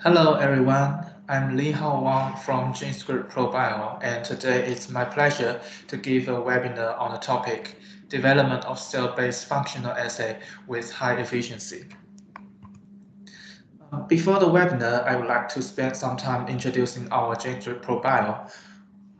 Hello everyone, I'm Wang from GenScript ProBio, and today it's my pleasure to give a webinar on the topic Development of Cell-Based Functional Assay with High Efficiency. Before the webinar, I would like to spend some time introducing our GenScript ProBio.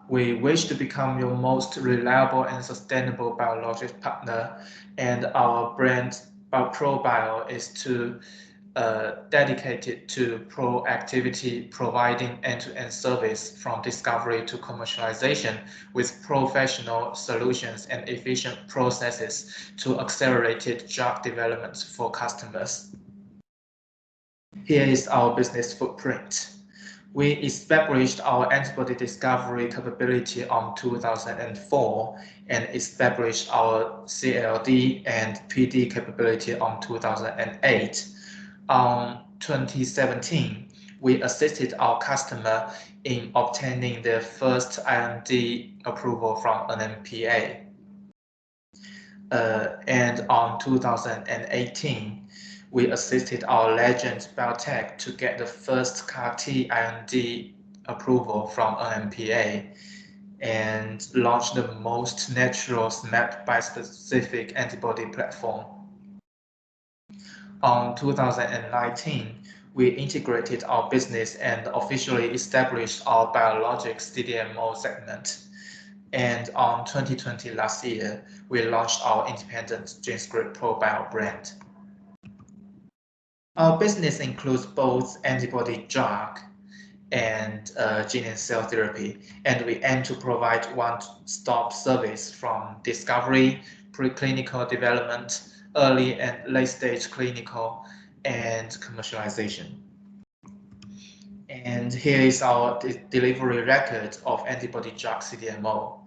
We wish to become your most reliable and sustainable biologics partner, and our brand ProBio is dedicated to proactivity, providing end-to-end service from discovery to commercialization with professional solutions and efficient processes to accelerated drug development for customers. Here is our business footprint. We established our antibody discovery capability on 2004 and established our CLD and PD capability on 2008. On 2017, we assisted our customer in obtaining their first IND approval from an NMPA. And on 2018, we assisted our Legend Biotech to get the first CAR-T IND approval from NMPA and launched the most natural SNAP bispecific antibody platform. On 2019, we integrated our business and officially established our biologics CDMO segment. And on 2020 last year, we launched our independent GenScript ProBio brand. Our business includes both antibody drug and gene and cell therapy, and we aim to provide one-stop service from discovery, preclinical development, early and late-stage clinical, and commercialization. And here is our delivery record of antibody drug CDMO.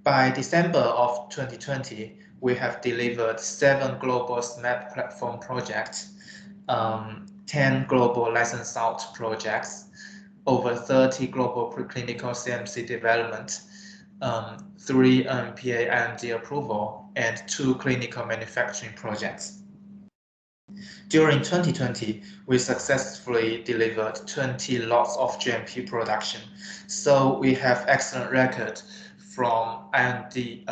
By December of 2020, we have delivered 7 global SNAP platform projects, 10 global license out projects, over 30 global preclinical CMC development, 3 NMPA IND approval, and 2 clinical manufacturing projects. During 2020, we successfully delivered 20 lots of GMP production, so we have excellent record from R&D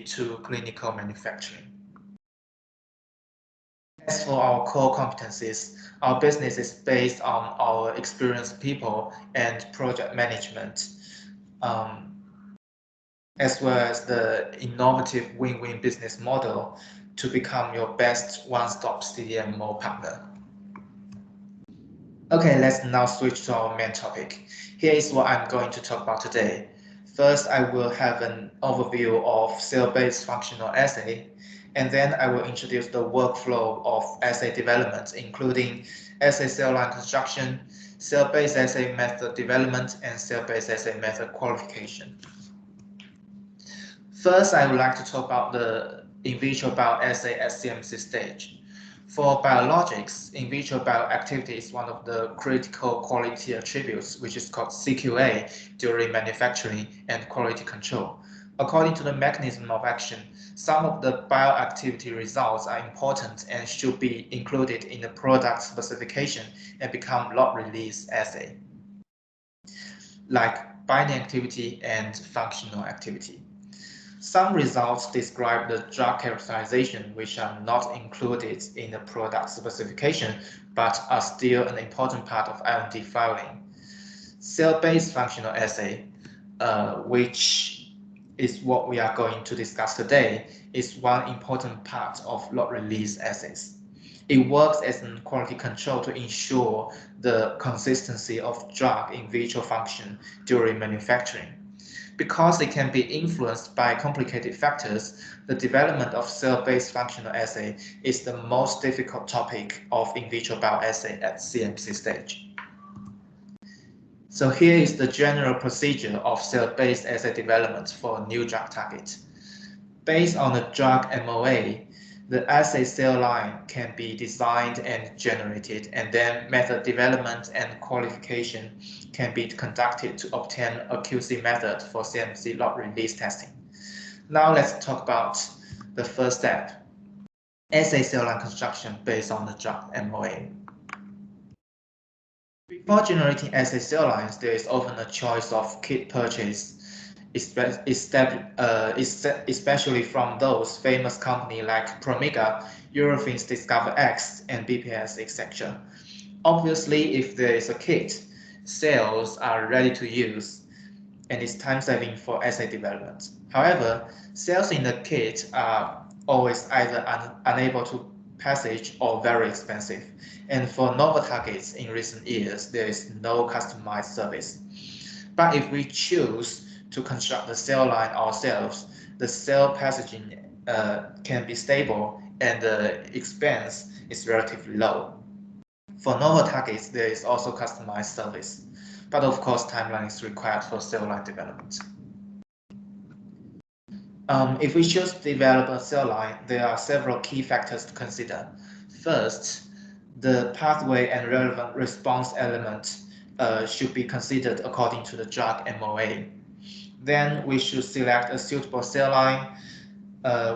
to clinical manufacturing. As for our core competencies, our business is based on our experienced people and project management, as well as the innovative win-win business model to become your best one-stop CDMO partner. Okay, let's now switch to our main topic. Here is what I'm going to talk about today. First, I will have an overview of cell-based functional assay, and then I will introduce the workflow of assay development, including assay cell line construction, cell-based assay method development, and cell-based assay method qualification. First, I would like to talk about the in vitro bioassay at CMC stage. For biologics, in vitro bioactivity is one of the critical quality attributes, which is called CQA, during manufacturing and quality control. According to the mechanism of action, some of the bioactivity results are important and should be included in the product specification and become lot release assay, like binding activity and functional activity. Some results describe the drug characterization, which are not included in the product specification, but are still an important part of IND filing. Cell-based functional assay, which is what we are going to discuss today, is one important part of lot release assays. It works as a quality control to ensure the consistency of drug in vitro function during manufacturing. Because it can be influenced by complicated factors, the development of cell-based functional assay is the most difficult topic of in vitro bioassay at CMC stage. So here is the general procedure of cell-based assay development for a new drug target. Based on the drug MOA, the assay cell line can be designed and generated, and then method development and qualification can be conducted to obtain a QC method for CMC lot release testing. Now let's talk about the first step, assay cell line construction based on the drug MOA. Before generating assay cell lines, there is often a choice of kit purchase, especially from those famous companies like Promega, Eurofins Discover X, and BPS, etc. Obviously, if there is a kit, cells are ready to use and it's time-saving for assay development. However, cells in the kit are always either unable to passage or very expensive. And for novel targets in recent years, there is no customized service. But if we choose to construct the cell line ourselves, the cell passaging can be stable and the expense is relatively low. For novel targets, there is also customized service, but of course, timeline is required for cell line development. If we choose to develop a cell line, there are several key factors to consider. First, the pathway and relevant response element should be considered according to the drug MOA. Then we should select a suitable cell line.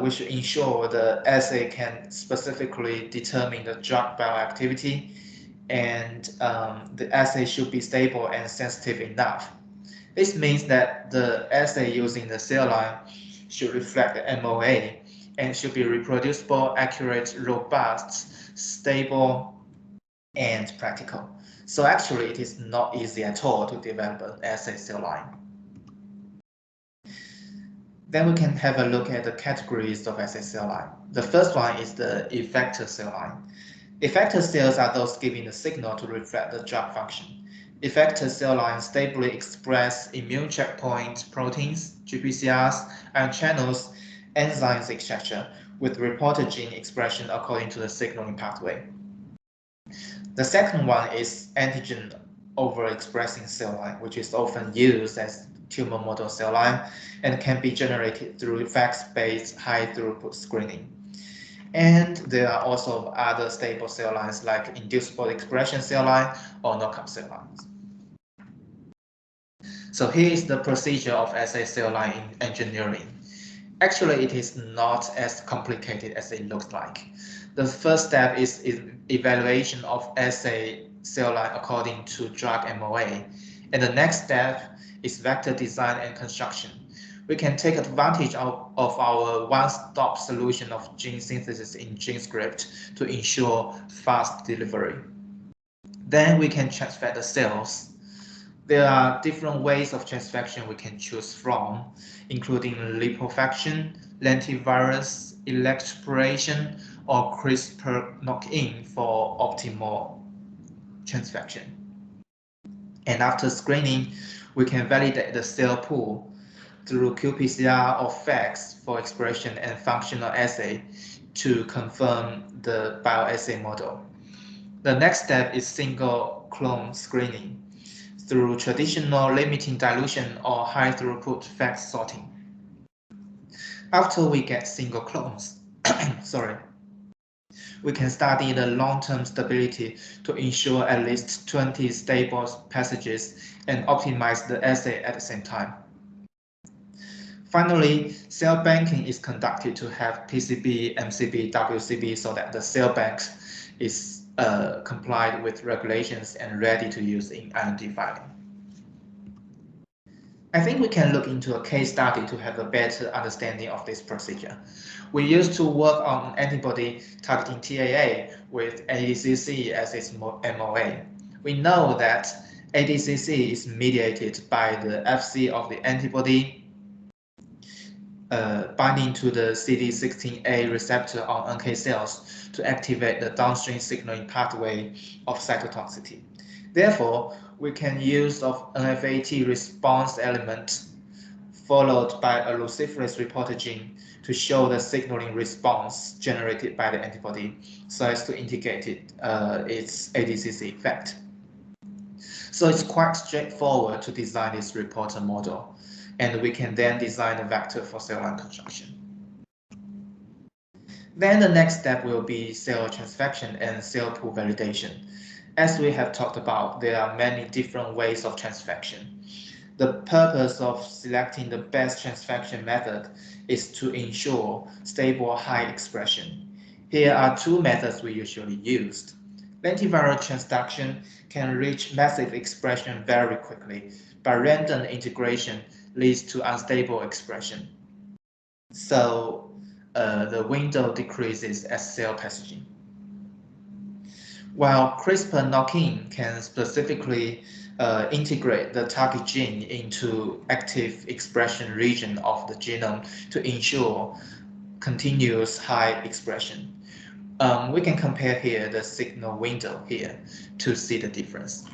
We should ensure the assay can specifically determine the drug bioactivity, and the assay should be stable and sensitive enough. This means that the assay using the cell line should reflect the MOA and should be reproducible, accurate, robust, stable, and practical. So actually, it is not easy at all to develop an assay cell line. Then we can have a look at the categories of assay cell line. The first one is the effector cell line. Effector cells are those giving the signal to reflect the drug function. Effector cell lines stably express immune checkpoint proteins, GPCRs, ion channels, enzymes, etc., with reported gene expression according to the signaling pathway. The second one is antigen overexpressing cell line, which is often used as tumor model cell line and can be generated through fax-based high-throughput screening. And there are also other stable cell lines like inducible expression cell line or knockout cell lines. So here is the procedure of assay cell line in engineering. Actually, it is not as complicated as it looks like. The first step is evaluation of assay cell line according to drug MOA. And the next step is vector design and construction. We can take advantage of our one-stop solution of gene synthesis in GenScript to ensure fast delivery. Then we can transfect the cells. There are different ways of transfection we can choose from, including lipofaction, lentivirus, electroporation, or CRISPR knock-in for optimal transfection. And after screening, we can validate the cell pool through qPCR or fax for expression and functional assay to confirm the bioassay model. The next step is single clone screening through traditional limiting dilution or high throughput fax sorting. After we get single clones, we can study the long-term stability to ensure at least 20 stable passages and optimize the assay at the same time. Finally, cell banking is conducted to have PCB, MCB, WCB so that the cell bank is complied with regulations and ready to use in IND filing. I think we can look into a case study to have a better understanding of this procedure. We used to work on antibody targeting TAA with ADCC as its MOA. We know that ADCC is mediated by the Fc of the antibody binding to the CD16A receptor on NK cells to activate the downstream signaling pathway of cytotoxicity. Therefore, we can use of NFAT response element followed by a luciferase reporter gene to show the signaling response generated by the antibody so as to indicate its ADCC effect. So it's quite straightforward to design this reporter model, and we can then design a vector for cell line construction. Then the next step will be cell transfection and cell pool validation. As we have talked about, there are many different ways of transfection. The purpose of selecting the best transfection method is to ensure stable high expression. Here are two methods we usually use: Lentiviral transduction can reach massive expression very quickly, but random integration leads to unstable expression. So the window decreases as cell passaging. While CRISPR knock-in can specifically integrate the target gene into active expression region of the genome to ensure continuous high expression. We can compare here the signal window here to see the difference.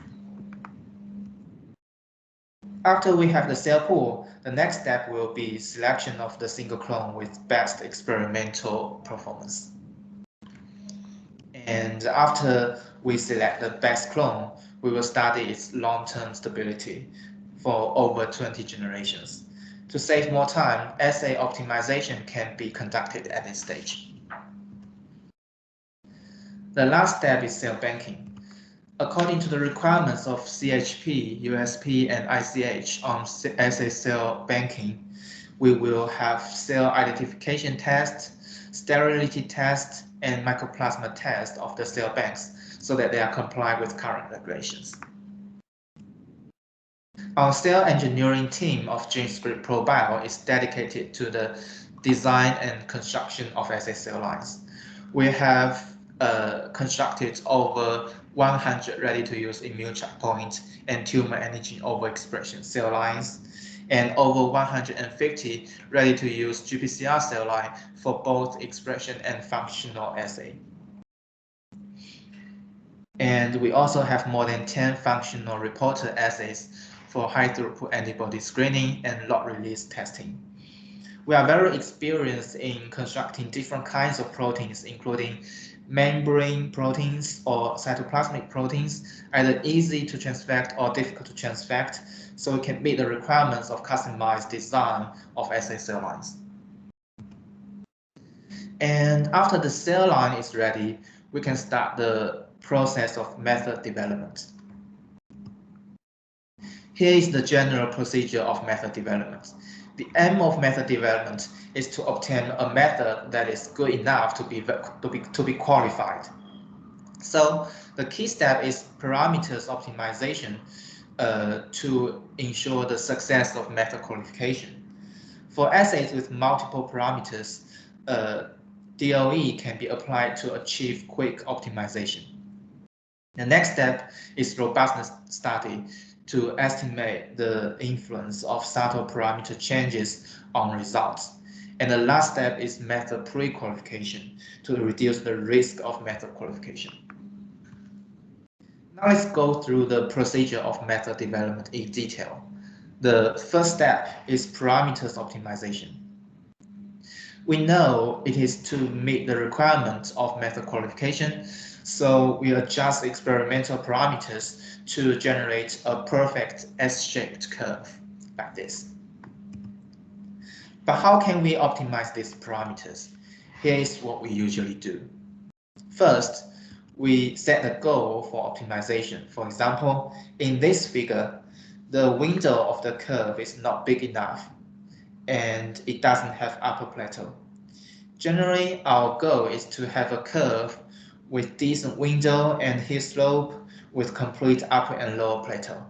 After we have the cell pool, the next step will be selection of the single clone with best experimental performance. And after we select the best clone, we will study its long-term stability for over 20 generations. To save more time, assay optimization can be conducted at this stage. The last step is cell banking. According to the requirements of CHP, USP, and ICH on assay cell banking, we will have cell identification test, sterility test, and mycoplasma test of the cell banks so that they are compliant with current regulations. Our cell engineering team of GenScript ProBio is dedicated to the design and construction of assay cell lines. We have constructed over 100 ready-to-use immune checkpoint and tumor antigen overexpression cell lines, and over 150 ready-to-use GPCR cell line for both expression and functional assay. And we also have more than 10 functional reporter assays for high-throughput antibody screening and lot release testing. We are very experienced in constructing different kinds of proteins, including membrane proteins or cytoplasmic proteins, either easy to transfect or difficult to transfect, so we can meet the requirements of customized design of assay cell lines. And after the cell line is ready, we can start the process of method development. Here is the general procedure of method development. The aim of method development is to obtain a method that is good enough to be qualified. So the key step is parameters optimization to ensure the success of method qualification. For assays with multiple parameters, DOE can be applied to achieve quick optimization. The next step is robustness study to estimate the influence of subtle parameter changes on results. And the last step is method pre-qualification to reduce the risk of method qualification. Now let's go through the procedure of method development in detail. The first step is parameters optimization. We know it is to meet the requirements of method qualification, so we adjust experimental parameters to generate a perfect S-shaped curve like this. But how can we optimize these parameters? Here is what we usually do. First, we set a goal for optimization. For example, in this figure, the window of the curve is not big enough and it doesn't have upper plateau. Generally, our goal is to have a curve with decent window and hill slope with complete upper and lower plateau.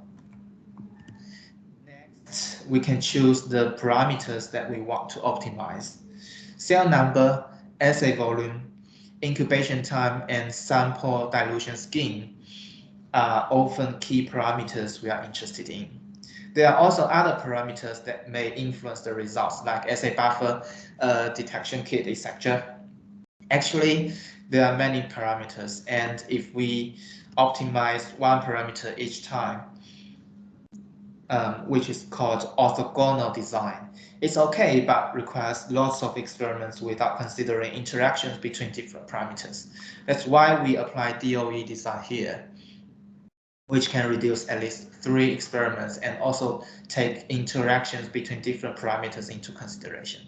Next, we can choose the parameters that we want to optimize. Cell number, assay volume, incubation time, and sample dilution scheme are often key parameters we are interested in. There are also other parameters that may influence the results, like assay buffer, detection kit, etc. Actually, there are many parameters, and if we optimize one parameter each time, which is called orthogonal design, it's okay, but requires lots of experiments without considering interactions between different parameters. That's why we apply DOE design here, which can reduce at least 3 experiments and also take interactions between different parameters into consideration.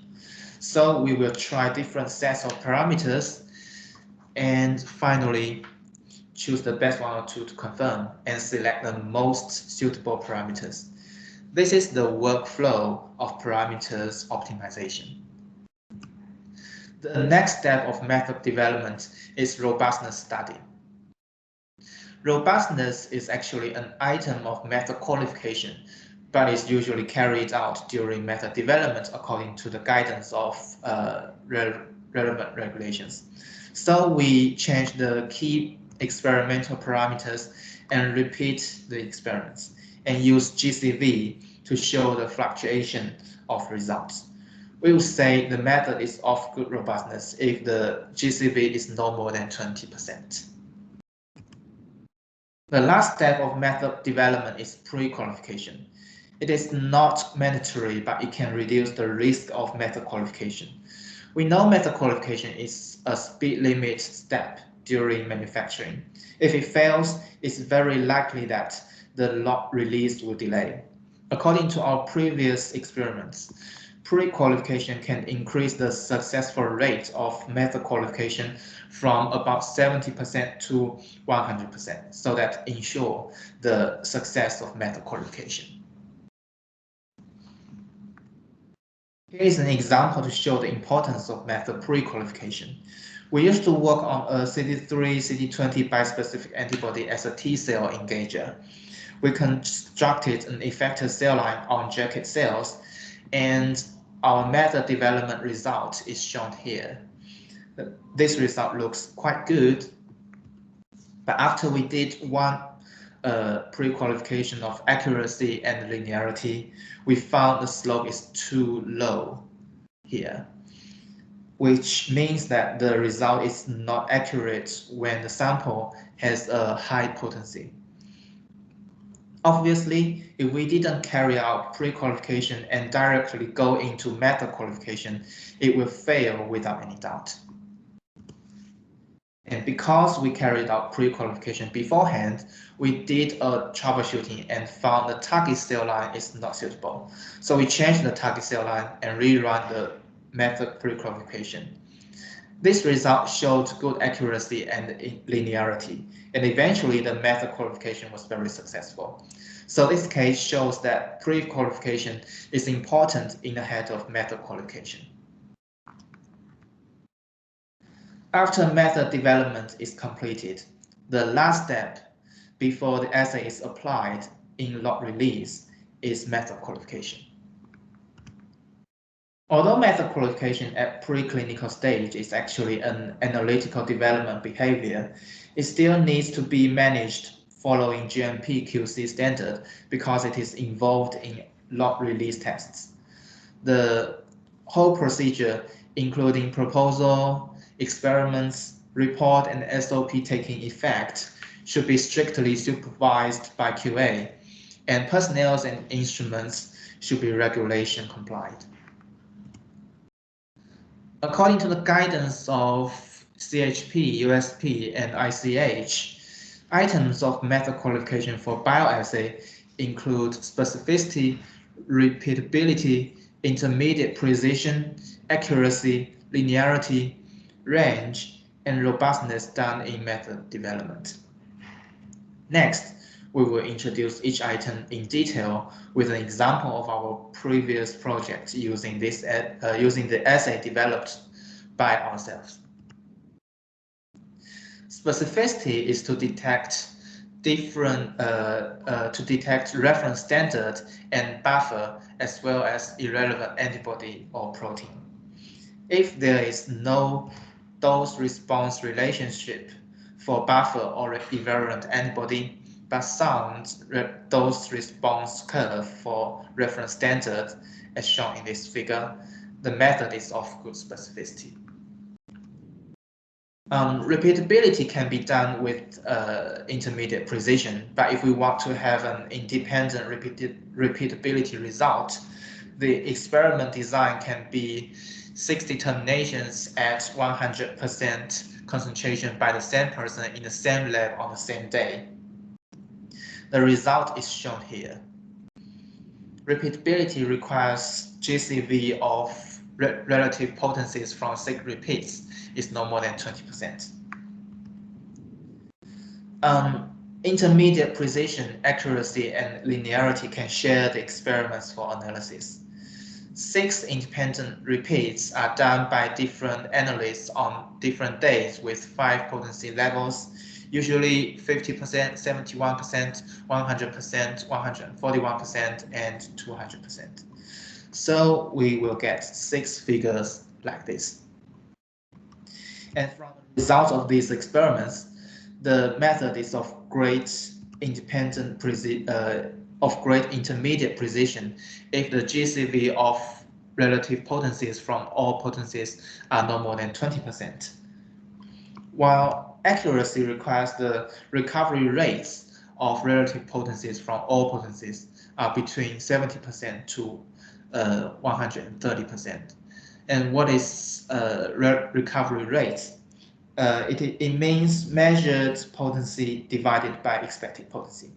So we will try different sets of parameters and finally choose the best one or two to confirm and select the most suitable parameters. This is the workflow of parameters optimization. The next step of method development is robustness study. Robustness is actually an item of method qualification, but is usually carried out during method development according to the guidance of relevant regulations. So we change the key experimental parameters and repeat the experiments and use GCV to show the fluctuation of results. We will say the method is of good robustness if the GCV is no more than 20%. The last step of method development is pre-qualification. It is not mandatory, but it can reduce the risk of method qualification. We know method qualification is a speed limit step during manufacturing. If it fails, it's very likely that the lot release will delay. According to our previous experiments, pre-qualification can increase the successful rate of method qualification from about 70% to 100%, so that ensure the success of method qualification. Here is an example to show the importance of method pre-qualification. We used to work on a CD3, CD20 bispecific antibody as a T-cell engager. We constructed an effector cell line on jacket cells, and our method development result is shown here. This result looks quite good, but after we did one pre-qualification of accuracy and linearity, we found the slope is too low here, which means that the result is not accurate when the sample has a high potency. Obviously, if we didn't carry out pre-qualification and directly go into method qualification, it will fail without any doubt. And because we carried out pre-qualification beforehand, we did a troubleshooting and found the target cell line is not suitable. So we changed the target cell line and rerun the method pre-qualification. This result showed good accuracy and linearity, and eventually the method qualification was very successful. So this case shows that pre-qualification is important in ahead of method qualification. After method development is completed, the last step before the assay is applied in lot release is method qualification. Although method qualification at preclinical stage is actually an analytical development behavior, it still needs to be managed following GMP QC standard because it is involved in lot release tests. The whole procedure, including proposal, experiments, report, and SOP taking effect, should be strictly supervised by QA, and personnel and instruments should be regulation compliant. According to the guidance of CHP, USP, and ICH, items of method qualification for bioassay include specificity, repeatability, intermediate precision, accuracy, linearity, range, and robustness done in method development. Next, we will introduce each item in detail with an example of our previous project using the assay developed by ourselves. Specificity is to detect reference standard and buffer as well as irrelevant antibody or protein. If there is no dose-response relationship for buffer or irrelevant antibody, but sound dose-response curve for reference standard, as shown in this figure, the method is of good specificity. Repeatability can be done with intermediate precision, but if we want to have an independent repeatability result, the experiment design can be 60 terminations at 100% concentration by the same person in the same lab on the same day. The result is shown here. Repeatability requires GCV of relative potencies from 6 repeats is no more than 20%. Intermediate precision, accuracy, and linearity can share the experiments for analysis. 6 independent repeats are done by different analysts on different days with 5 potency levels. usually 50%, 71%, 100%, 141%, and 200%. So we will get 6 figures like this. And from the result of these experiments, the method is of great intermediate precision if the GCV of relative potencies from all potencies are no more than 20%. While accuracy requires the recovery rates of relative potencies from all potencies are between 70% to 130%. And what is recovery rate? It means measured potency divided by expected potency.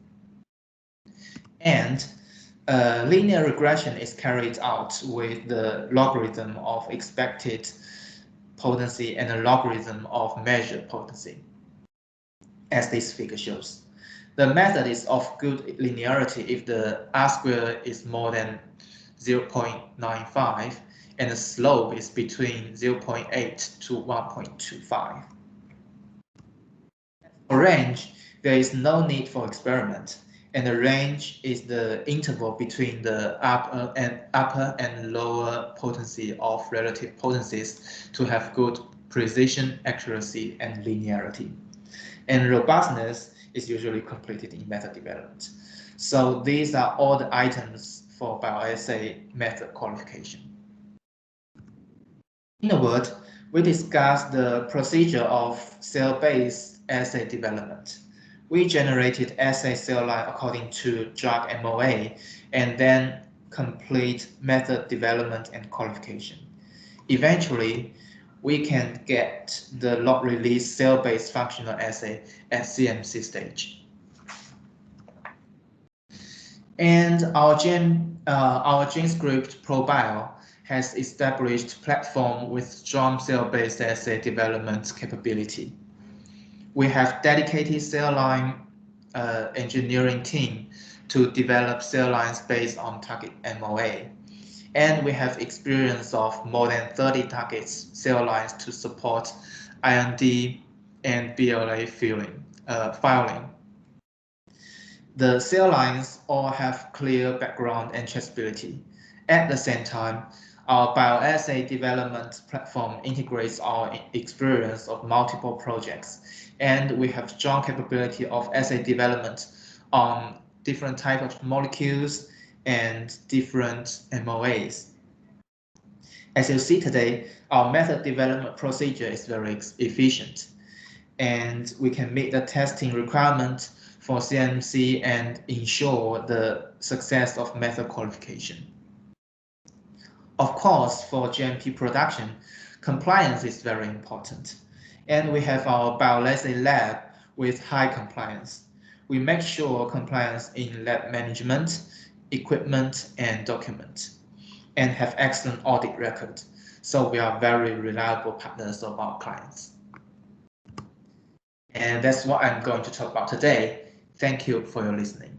And linear regression is carried out with the logarithm of expected potency and a logarithm of measured potency, as this figure shows. The method is of good linearity if the R-square is more than 0.95 and the slope is between 0.8 to 1.25. For range, there is no need for experiment, and the range is the interval between the upper and lower potency of relative potencies to have good precision, accuracy, and linearity. And robustness is usually completed in method development. So these are all the items for bioassay method qualification. In a word, we discussed the procedure of cell-based assay development. We generated assay cell line according to drug MOA and then complete method development and qualification. Eventually, we can get the lot release cell-based functional assay at CMC stage. And our GenScript ProBio has established platform with strong cell-based assay development capability. We have dedicated cell line engineering team to develop cell lines based on target MOA. And we have experience of more than 30 targets cell lines to support IND and BLA filing. The cell lines all have clear background and traceability. At the same time, our bioassay development platform integrates our experience of multiple projects, and we have strong capability of assay development on different types of molecules and different MOAs. As you see today, our method development procedure is very efficient, and we can meet the testing requirement for CMC and ensure the success of method qualification. Of course, for GMP production, compliance is very important, and we have our bioassay lab with high compliance. We make sure compliance in lab management, equipment, and document, and have excellent audit record. So we are very reliable partners of our clients. And that's what I'm going to talk about today. Thank you for your listening.